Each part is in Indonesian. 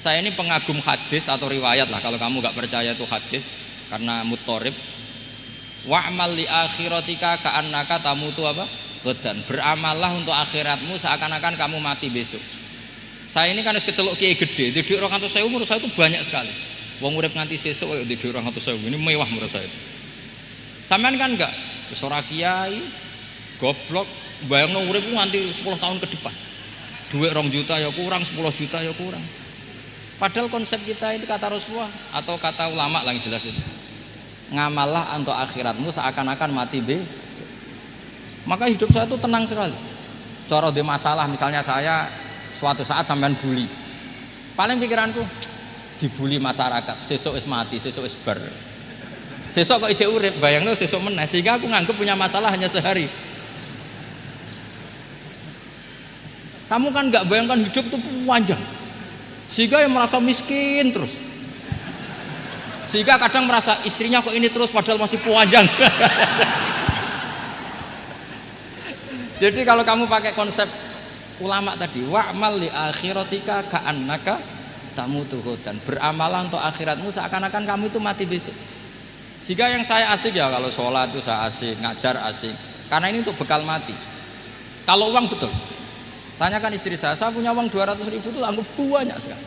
Saya ini pengagum hadis atau riwayat lah, kalau kamu nggak percaya itu hadis karena muttorib. Wa'mal li akhiratika ka'annaka tamutu apa? Ghadan. Beramallah untuk akhiratmu seakan-akan kamu mati besok. Saya ini kan wis keceluk kiai gede, di 200.000 menurut saya itu banyak sekali. Wong urip nganti sesuk di 200.000 ini mewah menurut saya itu. Sampean kan enggak, wis ora kiai, goblok, bayangno urip nganti 10 tahun ke depan. Duit 2 juta ya kurang, 10 juta ya kurang. Padahal konsep kita ini kata Rasulullah atau kata ulama lah yang jelas itu. Ngamallah untuk akhiratmu seakan-akan mati besok. Maka hidup saya itu tenang sekali. Cara ada masalah, misalnya saya suatu saat sampean bully. Paling pikiranku dibully masyarakat, sesuk wis mati, sesuk wis bar. Sesuk kok ijek urip, bayangno sesuk meneh, sehingga aku nganggep punya masalah hanya sehari. Kamu kan nggak bayangkan hidup itu panjang. Sehingga yang merasa miskin terus, sehingga kadang merasa istrinya kok ini terus padahal masih panjang. Jadi kalau kamu pakai konsep ulama tadi, wa'mal li akhiratika ka'annaka tamutu ghadan, beramalah untuk akhiratmu seakan-akan kamu itu mati besok. Sehingga yang saya asik ya kalau sholat itu saya asik, ngajar asik, karena ini untuk bekal mati. Kalau uang betul, tanyakan istri saya punya uang 200.000 itu anggap banyak sekali.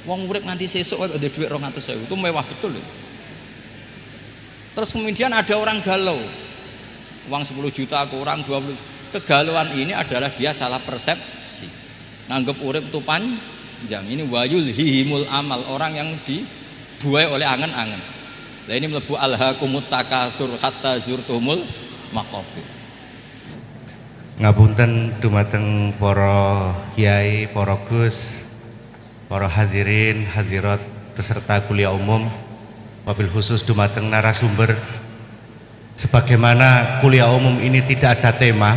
Wong urip nganti sesuk ada duit 200.000 itu mewah betul itu. Terus kemudian ada orang galau, uang 10 juta kurang 20. Kegalauan ini adalah dia salah persepsi, nganggap urip itu panjang. Ini wayul hihimul amal, orang yang dibuai oleh angen-angen. Nah ini melebu alhaqumut takatsur hatta zurtumul maqabir. Ngapunten dumateng para kiai, para gus, para hadirin, hadirat peserta kuliah umum, wabil khusus dumateng narasumber. Sebagaimana kuliah umum ini tidak ada tema,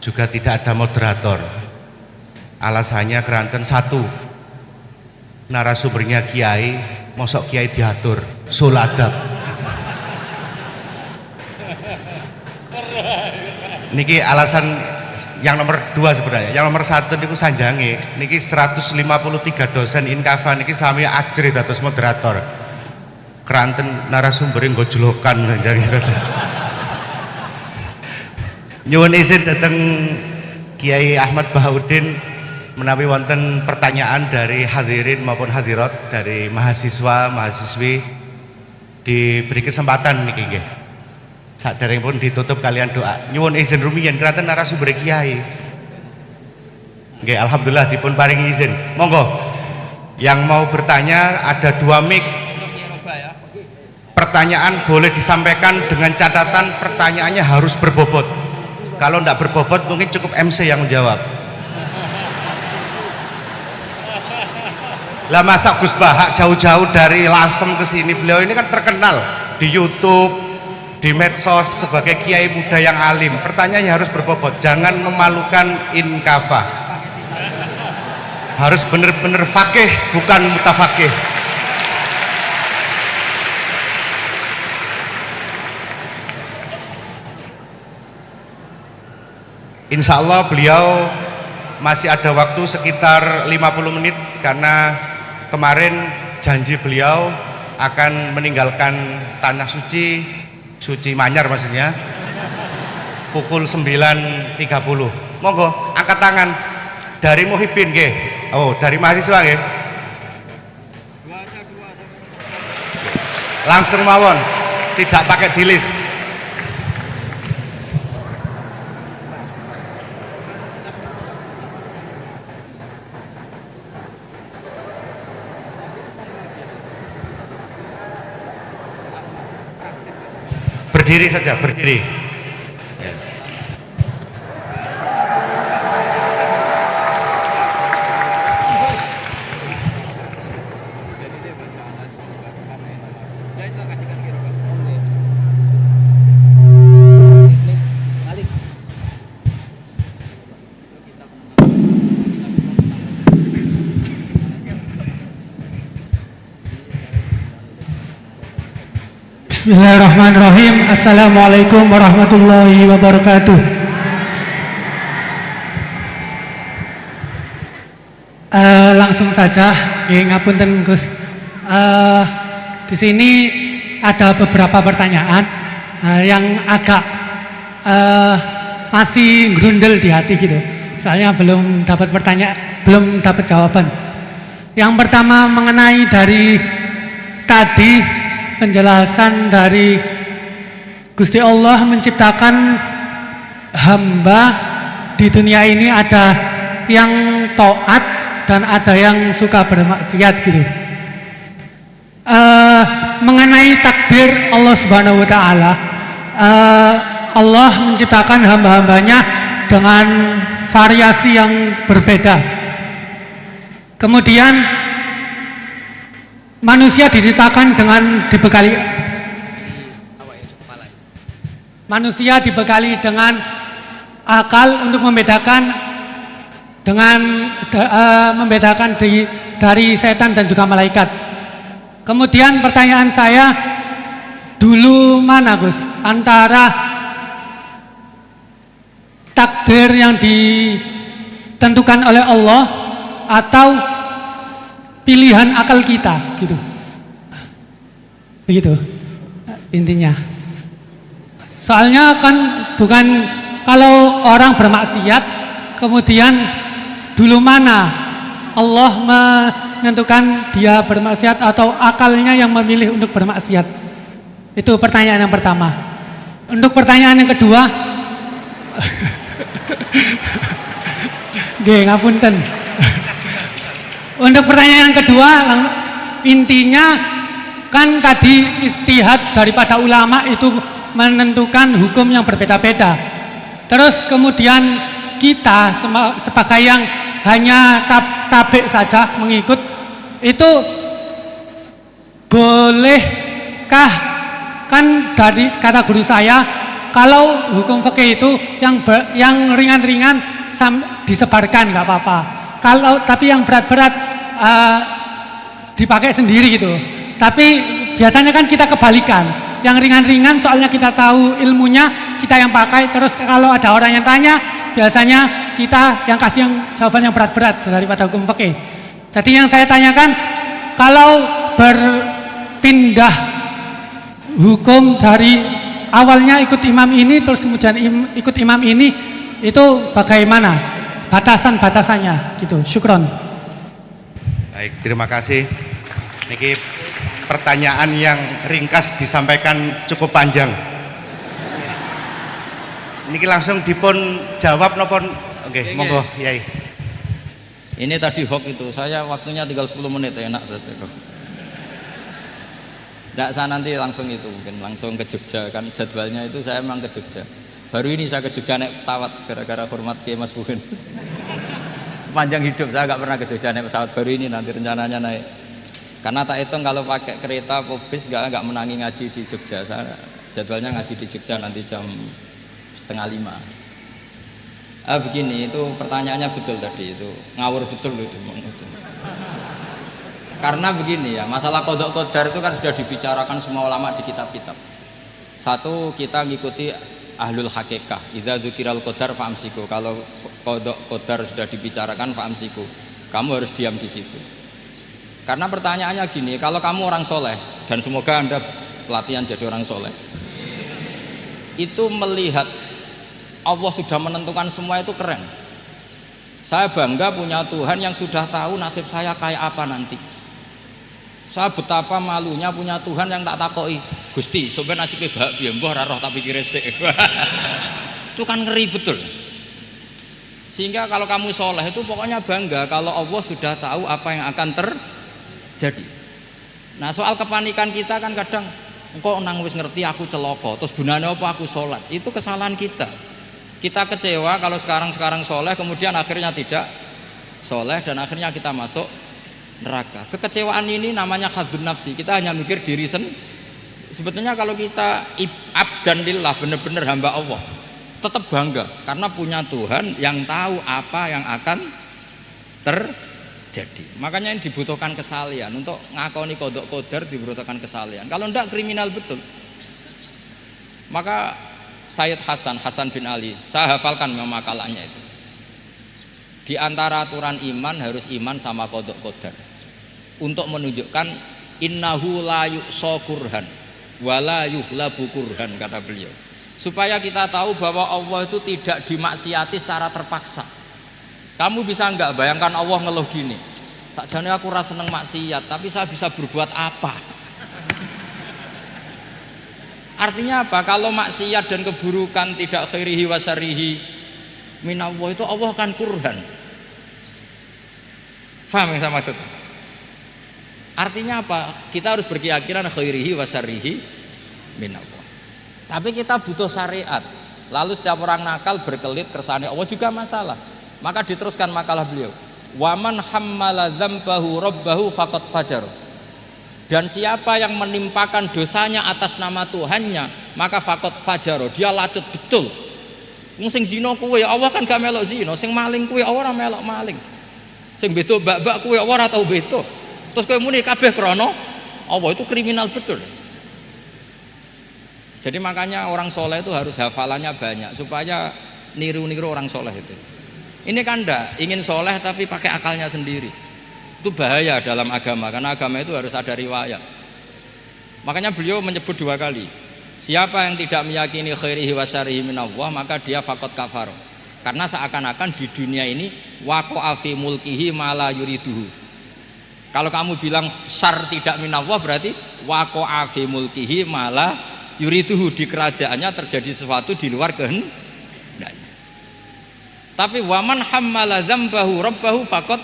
juga tidak ada moderator. Alasannya keranten satu, narasumbernya kiai, mosok kiai diatur, suladab. Niki alasan yang nomor 2 sebenarnya. Yang nomor 1 niku sanjange niki 153 dosen inkafa niki sami ajrit atas moderator. Keranten narasumber nggo jolokan sanjange. Nyuwun izin dateng Kiai Ahmad Bahaudin menawi wonten pertanyaan dari hadirin maupun hadirat dari mahasiswa mahasiswi diberi kesempatan niki nggih. Saderengipun ditutup kalian doa. Nyuwun izin rumiyin keranten narasumber kiai. Nggih, alhamdulillah dipun paringi izin. Monggo. Yang mau bertanya ada 2 mic. Pertanyaan boleh disampaikan dengan catatan pertanyaannya harus berbobot. Kalau tidak berbobot mungkin cukup MC yang menjawab. Lah masa Gus Bahak jauh-jauh dari Lasem ke sini, beliau ini kan terkenal di YouTube, di medsos sebagai kiai muda yang alim. Pertanyaannya harus berbobot, jangan memalukan inkafa. Harus benar-benar fakih, bukan mutafakih. Insya Allah beliau masih ada waktu sekitar 50 menit karena kemarin janji beliau akan meninggalkan tanah suci, suci Manyar maksudnya, pukul 9.30. Monggo angkat tangan dari Muhibbin nggih. Oh, dari mahasiswa nggih. Langsung mawon, tidak pakai dilis. Berdiri saja, berdiri. Ya. Bismillahirrahmanirrahim. Assalamualaikum warahmatullahi wabarakatuh. langsung saja, ngapunten Gus. Di sini ada beberapa pertanyaan yang agak masih grundel di hati gitu. Soalnya belum dapat jawaban. Yang pertama mengenai dari tadi penjelasan dari Gusti Allah menciptakan hamba di dunia ini, ada yang taat dan ada yang suka bermaksiat gitu. Mengenai takdir Allah Subhanahu wa taala, Allah menciptakan hamba-hambanya dengan variasi yang berbeda. Kemudian manusia diciptakan dengan dibekali dengan akal untuk membedakan dari setan dan juga malaikat. Kemudian pertanyaan saya, dulu mana Gus antara takdir yang ditentukan oleh Allah atau pilihan akal kita gitu. Begitu intinya. Soalnya kan bukan kalau orang bermaksiat kemudian dulu mana Allah menentukan dia bermaksiat atau akalnya yang memilih untuk bermaksiat. Itu pertanyaan yang pertama. Untuk pertanyaan yang kedua, ngapunten. Untuk pertanyaan yang kedua, intinya kan tadi istihad daripada ulama itu menentukan hukum yang berbeda-beda. Terus kemudian kita sebagai yang hanya tabik saja mengikut, itu bolehkah? Kan dari kata guru saya, kalau hukum fikih itu yang ringan-ringan disebarkan nggak apa-apa. Tapi yang berat-berat dipakai sendiri gitu. Tapi biasanya kan kita kebalikan. Yang ringan-ringan soalnya kita tahu ilmunya, kita yang pakai. Terus kalau ada orang yang tanya, biasanya kita yang kasih jawaban yang berat-berat daripada hukum fikih. Jadi yang saya tanyakan, kalau berpindah hukum dari awalnya ikut imam ini, terus kemudian ikut imam ini, itu bagaimana batasan-batasannya gitu. Syukron. Baik, terima kasih. Niki pertanyaan yang ringkas disampaikan cukup panjang. Niki langsung dipun jawab nopon. Oke, monggo Yai. Ini tadi hoax itu, saya waktunya tinggal 10 menit, enak saja kok. Tidak, saya nanti langsung itu, mungkin langsung ke Jogja, kan jadwalnya itu saya memang ke Jogja. Baru ini saya ke Jogja naik pesawat, gara-gara hormat ke Mas Buhin. Sepanjang hidup saya nggak pernah ke Jogja naik pesawat, baru ini nanti rencananya naik. Karena tak hitung kalau pakai kereta atau bis nggak menangi ngaji di Jogja. Saya jadwalnya ngaji di Jogja nanti jam 4:30. Begini, itu pertanyaannya betul tadi, itu ngawur betul itu. Karena begini ya, masalah qadha qadar itu kan sudah dibicarakan semua ulama di kitab-kitab. Satu, kita ngikuti ahlul hakikah. Idza dzukiral qadar fa'amsiku. Kalau qadha qadar sudah dibicarakan fa'amsiku, kamu harus diam di situ. Karena pertanyaannya gini, kalau kamu orang soleh, dan semoga Anda pelatihan jadi orang soleh, itu melihat Allah sudah menentukan semua, itu keren. Saya bangga punya Tuhan yang sudah tahu nasib saya kayak apa nanti. Saya betapa malunya punya Tuhan yang tak takoi, Gusti, sampai nasibnya bahagia, mbah ra roh tapi kira sik. Itu kan ngeri betul. Sehingga kalau kamu soleh itu pokoknya bangga kalau Allah sudah tahu apa yang akan terjadi. Nah, soal kepanikan kita kan kadang, engkau nang wis ngerti aku celoko, terus gunanya apa aku sholat? Itu kesalahan kita. Kita kecewa kalau sekarang soleh, kemudian akhirnya tidak soleh dan akhirnya kita masuk neraka. Kekecewaan ini namanya khadzun nafsi. Kita hanya mikir diri sendiri. Sebetulnya kalau kita abdan lillah, benar-benar hamba Allah, tetap bangga karena punya Tuhan yang tahu apa yang akan terjadi. Makanya ini dibutuhkan kesalian. Untuk ngakoni qadha qadar dibutuhkan kesalian. Kalau enggak kriminal betul. Maka Sayyid Hasan bin Ali, saya hafalkan makalannya itu. Di antara aturan iman harus iman sama qada qadar. Untuk menunjukkan innahu la yuqsa kurhan wala yuhlabu kurhan, kata beliau. Supaya kita tahu bahwa Allah itu tidak dimaksiati secara terpaksa. Kamu bisa enggak bayangkan Allah ngeluh gini, sakjane aku ora seneng maksiat tapi saya bisa berbuat apa? Artinya apa? Kalau maksiat dan keburukan tidak khairihi wa syarrihi minallah, itu Allah kan kurhan. Faham yang saya maksud? Artinya apa? Kita harus berkeyakinan khairihi wa syarrihi minallah. Tapi kita butuh syariat. Lalu setiap orang nakal berkelit kersane Allah juga masalah. Maka diteruskan makalah beliau, waman hammala dzambahu rabbahu faqad fajar. Dan siapa yang menimpakan dosanya atas nama Tuhannya, maka faqad fajar, dia lacut betul. Wong sing zina kuwe Allah kan gak melok zina, sing maling kuwe Allah ora melok maling. Sing beto bak-bak kuwe Allah ora tau beto. Terus kowe muni kabeh krana Allah, itu kriminal betul. Jadi makanya orang soleh itu harus hafalannya banyak supaya niru-niru orang soleh itu. Ini kan enggak ingin soleh tapi pakai akalnya sendiri. Itu bahaya dalam agama, karena agama itu harus ada riwayat. Makanya beliau menyebut 2 kali, siapa yang tidak meyakini khairihi wa syarrihi minallah, maka dia faqad kafar. Karena seakan-akan di dunia ini waqa'a fi mulkihi ma la yuriduhu. Kalau kamu bilang syar tidak minallah, berarti waqa'a fi mulkihi ma la yuriduhu, di kerajaannya terjadi sesuatu di luar kehendaknya. Tapi waman hammala dzambahu rabbahu faqad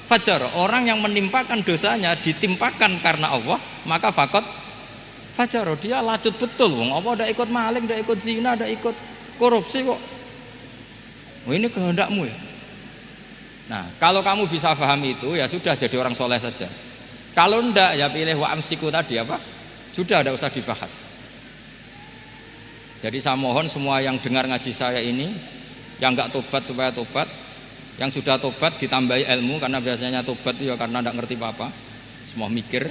fajar, orang yang menimpakan dosanya ditimpakan karena Allah, maka faqad fajar, dia lacut betul. Wong apa ndak ikut maling, ndak ikut zina, ndak ikut korupsi kok. Oh, ini kehendakmu ya. Nah, kalau kamu bisa paham itu ya sudah, jadi orang soleh saja. Kalau ndak ya pilih wa amsiku tadi apa? Sudah, tidak usah dibahas. Jadi saya mohon semua yang dengar ngaji saya ini, yang enggak tobat supaya tobat, yang sudah tobat ditambahi ilmu, karena biasanya tobat itu ya karena enggak ngerti apa-apa, semua mikir.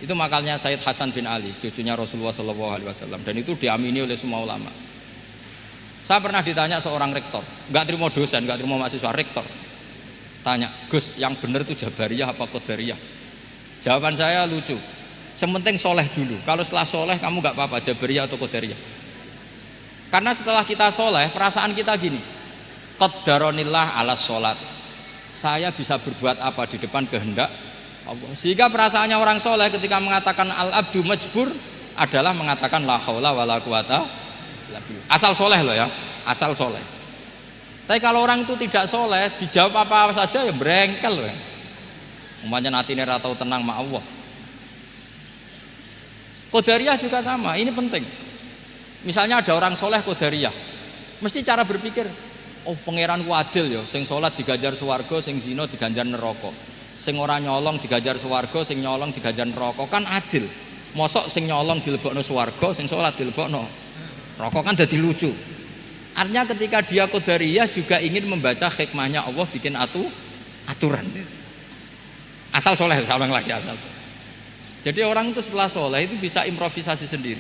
Itu makalnya Sayyid Hasan bin Ali, cucunya Rasulullah SAW, dan itu diamini oleh semua ulama. Saya pernah ditanya seorang rektor, enggak terima dosen, enggak terima mahasiswa, rektor tanya, Gus, yang benar itu Jabariyah apa Qadariyah? Jawaban saya lucu, sementing soleh dulu, kalau setelah soleh kamu enggak apa-apa Jabariyah atau Qadariyah. Karena setelah kita soleh, perasaan kita gini, qaddaronillah ala sholat, saya bisa berbuat apa di depan kehendak Allah. Sehingga perasaannya orang soleh ketika mengatakan al-abdu majbur adalah mengatakan la haula wala quwata illa billah. Asal soleh loh ya, asal soleh. Tapi kalau orang itu tidak soleh, dijawab apa saja ya brengkel loh ya. Umpamanya natine ra tau tenang ma Allah. Qadariyah juga sama, ini penting. Misalnya ada orang soleh Qadariyah, mesti cara berpikir, oh pangeranku adil ya, sing sholat diganjar swarga, sing zina diganjar neraka, sing ora nyolong diganjar swarga, sing nyolong diganjar neraka, kan adil. Mosok sing nyolong dilebokno swarga, sing sholat dilebokno neraka, kan jadi lucu. Artinya ketika dia Qadariyah juga ingin membaca hikmahnya Allah bikin aturan. Asal soleh, sama lagi asal soleh. Jadi orang itu setelah soleh itu bisa improvisasi sendiri.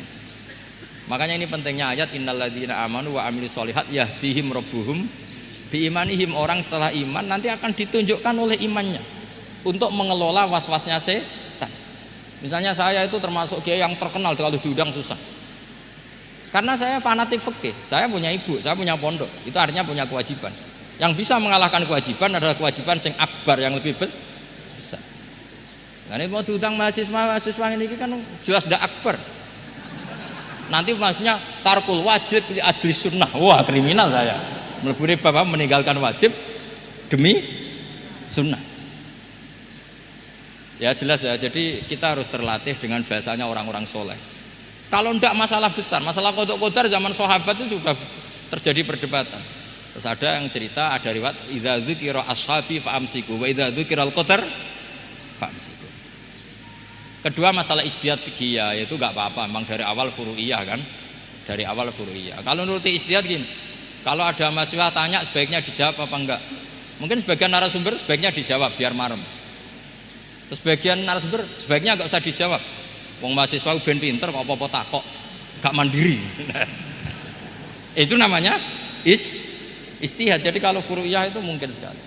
Makanya ini pentingnya ayat innalladzina amanu wa amilus sholihat yahdihim rabbuhum biimanihim. Orang setelah iman nanti akan ditunjukkan oleh imannya untuk mengelola was-wasnya setan. Misalnya saya itu termasuk kiai yang terkenal, kalau diundang susah. Karena saya fanatik fikih, saya punya ibu, saya punya pondok, itu artinya punya kewajiban. Yang bisa mengalahkan kewajiban adalah kewajiban sing akbar, yang lebih besar. Nah ini mau diundang mahasiswa ini kan jelas tidak akbar. Nanti maksudnya tarkul wajib li ajli sunnah, wah kriminal saya. Meleburi bapak meninggalkan wajib demi sunnah. Ya jelas ya, jadi kita harus terlatih dengan bahasanya orang-orang soleh. Kalau tidak masalah besar, masalah qada qadar zaman sahabat itu sudah terjadi perdebatan. Terus ada yang cerita, ada riwayat idza dzukira ashabi fa amsiku wa idza dzukiral qadar fa amsiku. Kedua masalah ijtihad fiqhiyah, yaitu enggak apa-apa, memang dari awal furu'iyah kan, dari awal furu'iyah. Kalau nuruti ijtihad gini, kalau ada mahasiswa tanya sebaiknya dijawab apa enggak? Mungkin sebagian narasumber sebaiknya dijawab biar marem. Terus sebagian narasumber sebaiknya enggak usah dijawab. Wong mahasiswa ben pinter kok apa-apa takok, enggak mandiri. Itu namanya istihad. Jadi kalau furu'iyah itu mungkin sekali.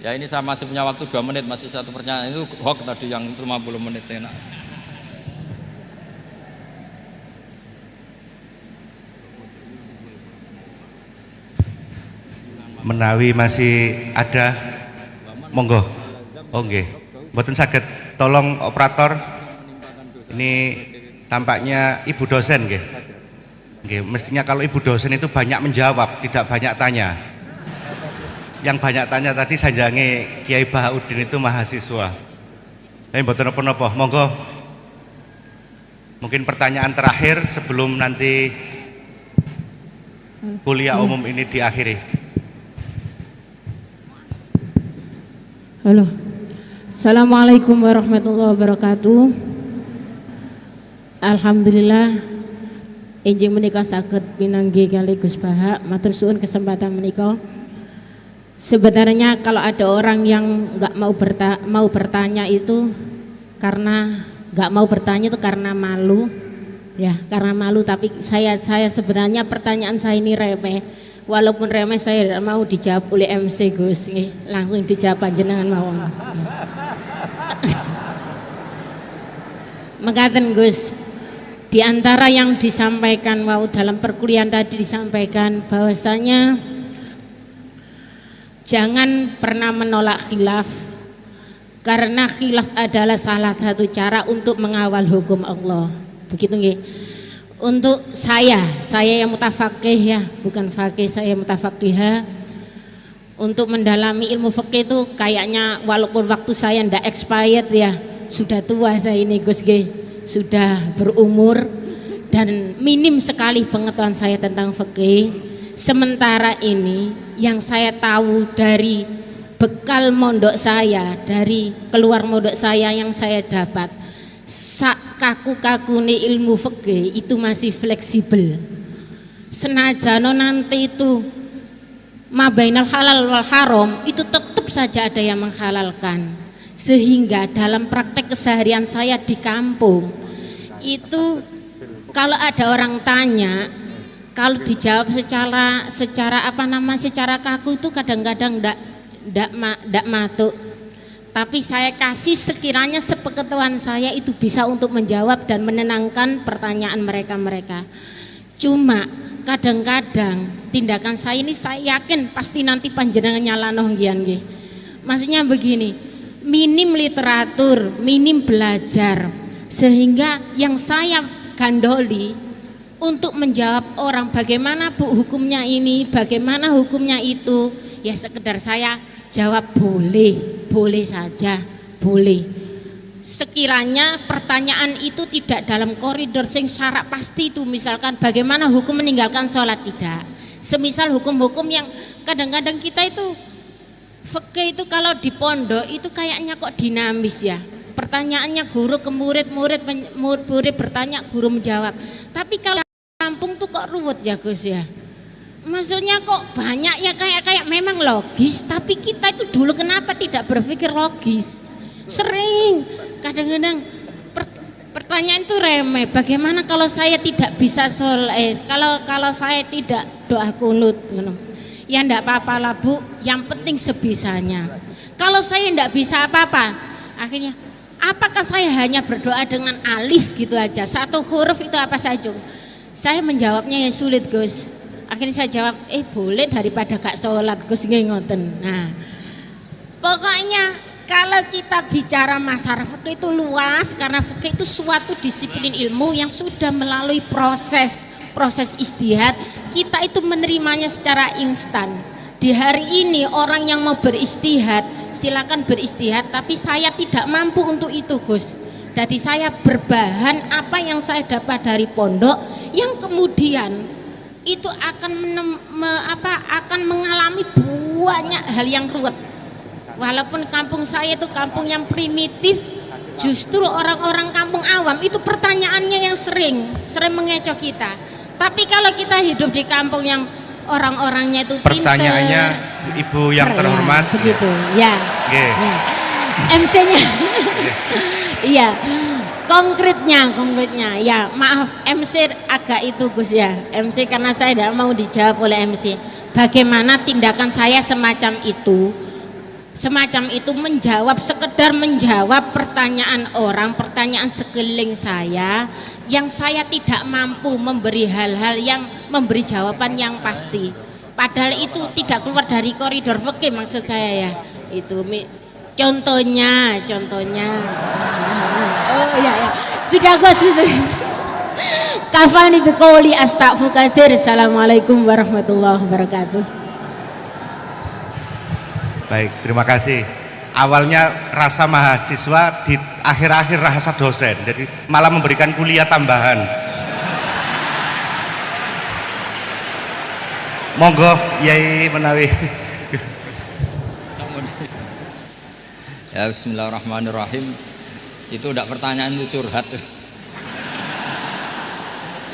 Ya ini saya masih punya waktu 2 menit, masih satu pertanyaan itu hoax tadi yang 50 menit enak. Menawi masih ada, monggo. Oh nggih, mboten saged. Tolong operator. Ini tampaknya ibu dosen nggih. Nggih, mestinya kalau ibu dosen itu banyak menjawab, tidak banyak tanya. Yang banyak tanya tadi sanjange Kiai Bahaudin itu mahasiswa. Tapi mboten napa-napa, monggo. Mungkin pertanyaan terakhir sebelum nanti kuliah umum ini diakhiri. Halo. Assalamualaikum warahmatullahi wabarakatuh. Alhamdulillah enjing menika saged pinanggih kali Gus Baha, matur suwun kesempatan menika. Sebenarnya kalau ada orang yang nggak mau bertanya itu karena nggak mau bertanya itu karena malu, ya karena malu. Tapi saya sebenarnya pertanyaan saya ini remeh, walaupun remeh saya tidak mau dijawab oleh MC Gus, langsung dijawab panjenengan mawon. Mekaten Gus, di antara yang disampaikan dalam perkuliahan tadi disampaikan bahwasanya jangan pernah menolak khilaf, karena khilaf adalah salah satu cara untuk mengawal hukum Allah. Begitu nggih. Untuk saya yang mutafaqih ya, bukan faqih, saya mutafaqihah. Untuk mendalami ilmu fikih itu kayaknya walaupun waktu saya ndak expired ya, sudah tua saya ini Gus nggih, sudah berumur dan minim sekali pengetahuan saya tentang fikih. Sementara ini yang saya tahu dari bekal mondok saya, dari keluar mondok saya yang saya dapat, kaku-kakune ilmu fikih itu masih fleksibel. Senajano nanti itu mabainal halal wal haram itu tetap saja ada yang menghalalkan. Sehingga dalam praktek keseharian saya di kampung itu kalau ada orang tanya, kalau dijawab secara kaku itu kadang-kadang ndak matuk. Tapi saya kasih sekiranya sepengetahuan saya itu bisa untuk menjawab dan menenangkan pertanyaan mereka. Cuma kadang-kadang tindakan saya ini saya yakin pasti nanti panjenengan nyalano nggih. Maksudnya begini, minim literatur, minim belajar, sehingga yang saya gandoli untuk menjawab orang bagaimana bu hukumnya ini, bagaimana hukumnya itu, ya sekedar saya jawab boleh saja, boleh. Sekiranya pertanyaan itu tidak dalam koridor sing syarat pasti itu, misalkan bagaimana hukum meninggalkan sholat, tidak. Semisal hukum-hukum yang kadang-kadang kita itu fikih itu kalau di pondok itu kayaknya kok dinamis ya. Pertanyaannya guru ke murid bertanya, guru menjawab. Tapi kalau kampung tuh kok ruwet ya Gus ya. Maksudnya kok banyak ya kayak memang logis, tapi kita itu dulu kenapa tidak berpikir logis? Sering kadang-kadang pertanyaan itu remeh. Bagaimana kalau saya tidak bisa sholat? Kalau saya tidak doa kunut, ya enggak apa-apa lah Bu. Yang penting sebisanya. Kalau saya enggak bisa apa-apa, akhirnya apakah saya hanya berdoa dengan alif gitu aja? Satu huruf itu apa saja? Saya menjawabnya ya sulit Gus. Akhirnya saya jawab, boleh daripada gak sholat Gus nggih ngoten. Nah, pokoknya kalau kita bicara masalah fikih itu luas, karena fikih itu suatu disiplin ilmu yang sudah melalui proses ijtihad. Kita itu menerimanya secara instan. Di hari ini orang yang mau beristihad silakan beristihad, tapi saya tidak mampu untuk itu Gus. Jadi saya berbahan apa yang saya dapat dari pondok, yang kemudian itu akan mengalami banyak hal yang ruwet. Walaupun kampung saya itu kampung yang primitif, justru orang-orang kampung awam itu pertanyaannya yang sering mengecoh kita. Tapi kalau kita hidup di kampung yang orang-orangnya itu pertanyaannya pinter, Ibu yang terhormat ya, begitu ya, yeah. Ya. MC-nya iya, konkretnya ya maaf MC agak itu Gus ya, MC karena saya tidak mau dijawab oleh MC. bagaimana tindakan saya semacam itu menjawab, sekedar menjawab pertanyaan orang, pertanyaan sekeliling saya yang saya tidak mampu memberi hal-hal yang memberi jawaban yang pasti, padahal itu tidak keluar dari koridor fikih maksud saya ya. Itu contohnya oh ya sudah Gus kafani biqouli astaghfiru katsir. Assalamualaikum warahmatullahi wabarakatuh. Baik, terima kasih. Awalnya rasa mahasiswa, di akhir-akhir rasa dosen, jadi malah memberikan kuliah tambahan. Monggo Yai menawi. Ya, bismillahirrahmanirrahim. Itu udah pertanyaan itu curhat.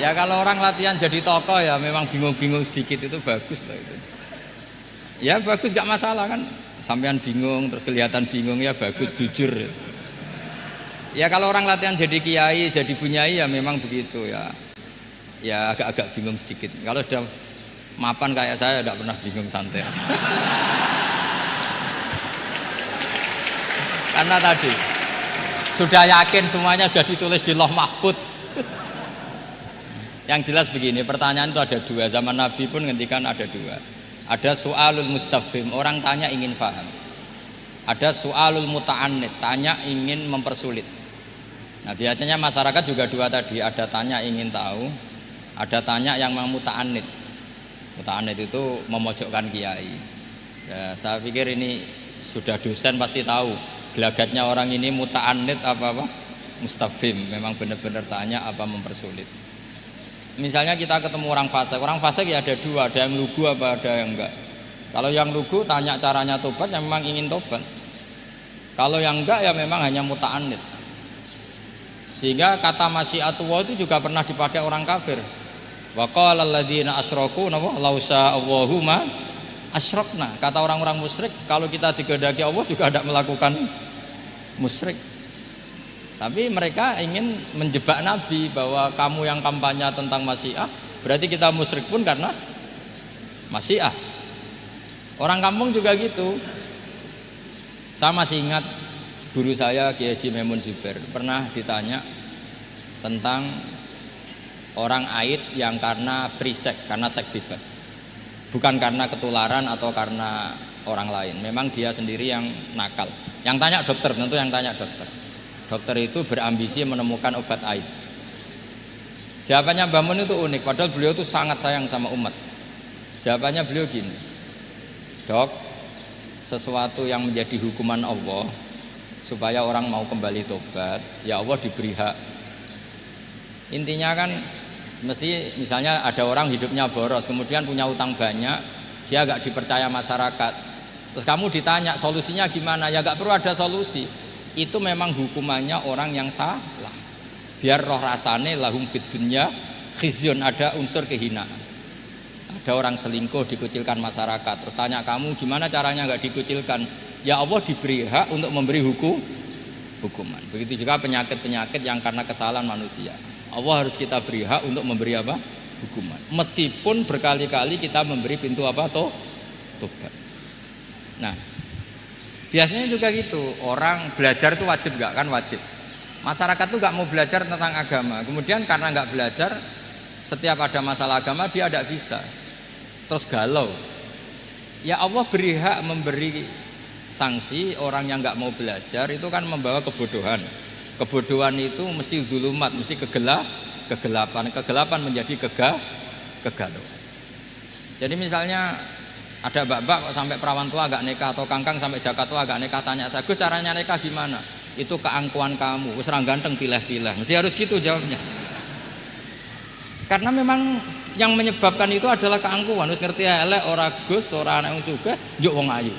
Ya kalau orang latihan jadi tokoh ya memang bingung-bingung sedikit itu bagus lah itu. Ya bagus, gak masalah kan. Sampean bingung terus kelihatan bingung ya bagus, jujur. Ya kalau orang latihan jadi kiai, jadi bunyai ya memang begitu ya. Ya agak-agak bingung sedikit. Kalau sudah mapan kayak saya tidak pernah bingung, santai aja. Karena tadi sudah yakin semuanya sudah ditulis di Lauh Mahfud. Yang jelas begini, pertanyaan itu ada dua. Zaman Nabi pun ngendikan ada dua. Ada soalul mustafhim, orang tanya ingin faham. Ada soalul muta'annid, tanya ingin mempersulit. Nah biasanya masyarakat juga dua tadi, ada tanya ingin tahu, ada tanya yang muta'annid. Muta'annid itu memojokkan kiai. Ya, saya pikir ini sudah dosen pasti tahu gelagatnya orang ini muta'annid apa mustafhim, memang benar-benar tanya apa mempersulit. Misalnya kita ketemu orang fasik ya ada dua, ada yang lugu apa ada yang enggak. Kalau yang lugu tanya caranya tobat, yang memang ingin tobat. Kalau yang enggak ya memang hanya muta'annid. Sehingga kata masyiatullah itu juga pernah dipakai orang kafir. Wa qala alladziina asyraku law sya'allahu ma asyrakna. Kata orang-orang musyrik, kalau kita digedaki Allah juga tidak melakukan musyrik. Tapi mereka ingin menjebak Nabi bahwa kamu yang kampanye tentang masyiah, berarti kita musyrik pun karena masyiah. Orang kampung juga gitu. Saya masih ingat guru saya Kiai Haji Maimun Zubair pernah ditanya tentang orang haid yang karena free sex, karena seks bebas. Bukan karena ketularan atau karena orang lain. Memang dia sendiri yang nakal. Yang tanya dokter, tentu yang tanya dokter. Dokter itu berambisi menemukan obat haid. Jawabannya Mbah Mun itu unik, padahal beliau itu sangat sayang sama umat. Jawabannya beliau gini, dok, sesuatu yang menjadi hukuman Allah supaya orang mau kembali tobat, ya Allah diberi hak. Intinya kan mesti misalnya ada orang hidupnya boros, kemudian punya utang banyak, dia agak dipercaya masyarakat. Terus kamu ditanya solusinya gimana? Ya gak perlu ada solusi. Itu memang hukumannya orang yang salah. Biar roh rasane lahum fid dunya khizyun, ada unsur kehinaan. Ada orang selingkuh dikucilkan masyarakat. Terus tanya kamu gimana caranya nggak dikucilkan? Ya Allah diberi hak untuk memberi hukuman. Begitu juga penyakit-penyakit yang karena kesalahan manusia. Allah harus kita beri hak untuk memberi apa? Hukuman. Meskipun berkali-kali kita memberi pintu apa? Tobat. Nah, biasanya juga gitu, orang belajar itu wajib nggak? Kan wajib. Masyarakat tuh nggak mau belajar tentang agama, kemudian karena nggak belajar, setiap ada masalah agama dia tidak bisa, terus galau. Ya Allah beri hak memberi sanksi orang yang nggak mau belajar, itu kan membawa kebodohan. Kebodohan itu mesti zulumat, mesti kegelapan menjadi kegalauan. Jadi misalnya ada mbak-mbak sampai perawan tua agak nikah, atau kangkang sampai jaka tua agak nikah, tanya saya, Gus caranya nikah gimana? Itu keangkuhan kamu, wis ra ganteng pilih-pilih. Mesti harus gitu jawabnya. Karena memang yang menyebabkan itu adalah keangkuhan. Wis ngerti elek ora Gus, ora anak wong sugih, njuk wong ayu.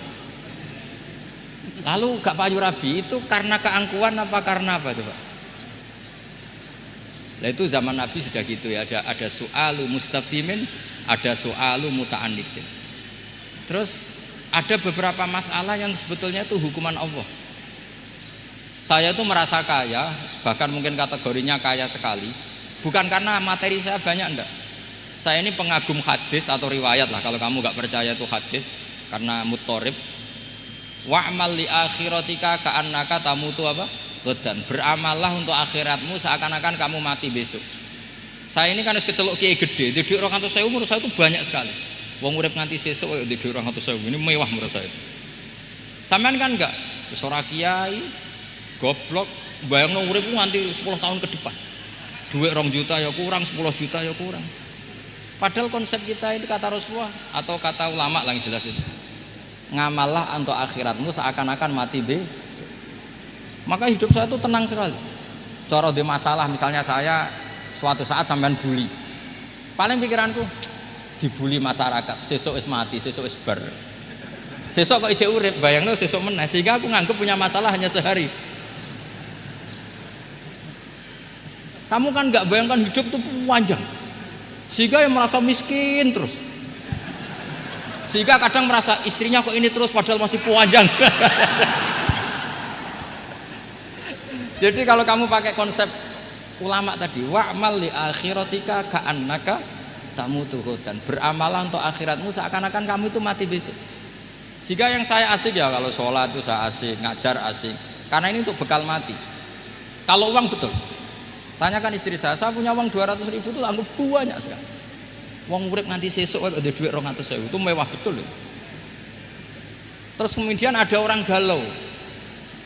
Lalu gak payu rabi itu karena keangkuhan apa karena apa coba? Nah itu zaman Nabi sudah gitu ya, ada su'alu mustafimin, ada su'alu muta'annidin. Terus ada beberapa masalah yang sebetulnya itu hukuman Allah. Saya itu merasa kaya, bahkan mungkin kategorinya kaya sekali, bukan karena materi saya banyak, enggak. Saya ini pengagum hadis atau riwayat lah. Kalau kamu nggak percaya itu hadis karena muttorib. Wa'mal li akhiratika ka'annaka tamutu apa? Ghadan. Beramallah untuk akhiratmu seakan-akan kamu mati besok. Saya ini kan harus kecelok kiai gede. Di orang atau saya umur saya itu banyak sekali. Wong urip nganti sesuk di orang atau saya ini mewah menurut saya itu. Sampean kan enggak? Ora kiai, goblok, bayangno urip nganti 10 tahun ke depan. Duit 2 juta ya kurang, 10 juta ya kurang. Padahal konsep kita itu kata Rasulullah atau kata ulama lah yang jelas itu. Ngamallah untuk akhiratmu seakan-akan mati besok. Maka hidup saya itu tenang sekali. Cara di masalah misalnya saya suatu saat sampean bully. Paling pikiranku dibully masyarakat, sesuk wis mati, sesuk wis bar. Sesuk kok ijek urip, bayangno sesuk meneh sehingga aku nganggep punya masalah hanya sehari. Kamu kan nggak bayangkan hidup itu panjang. Sehingga yang merasa miskin terus. Sehingga kadang merasa istrinya kok ini terus padahal masih panjang. Jadi kalau kamu pakai konsep ulama tadi, wa'mal li akhiratika ka'annaka tamutu ghadan. Beramalah untuk akhiratmu seakan-akan kamu itu mati besok. Sehingga yang saya asik ya kalau sholat itu saya asik, ngajar asik. Karena ini untuk bekal mati. Kalau uang betul. Tanyakan istri saya punya uang 200.000 itu anggap banyak sekali. Uang urip nganti sesuk ada duit 200.000 itu mewah betul. Terus kemudian ada orang galau.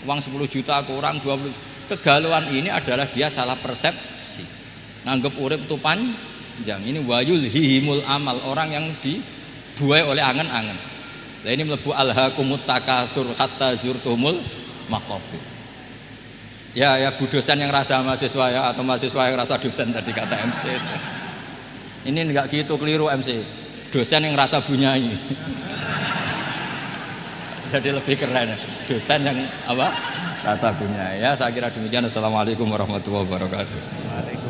Uang 10 juta kurang 20. Kegalauan ini adalah dia salah persepsi. Nganggap urip itu panjang. Ini wayul hihimul amal, orang yang dibuai oleh angen-angen. Nah ini melebu alhaqumut takatsur hatta zurtumul maqabir. Ya Bu dosen yang rasa mahasiswa ya, atau mahasiswa yang rasa dosen tadi kata MC. Ini enggak gitu, keliru MC. Dosen yang rasa bunyai. Jadi lebih keren. Dosen yang apa? Rasa bunyai. Ya saya kira demikian. Assalamualaikum warahmatullahi wabarakatuh.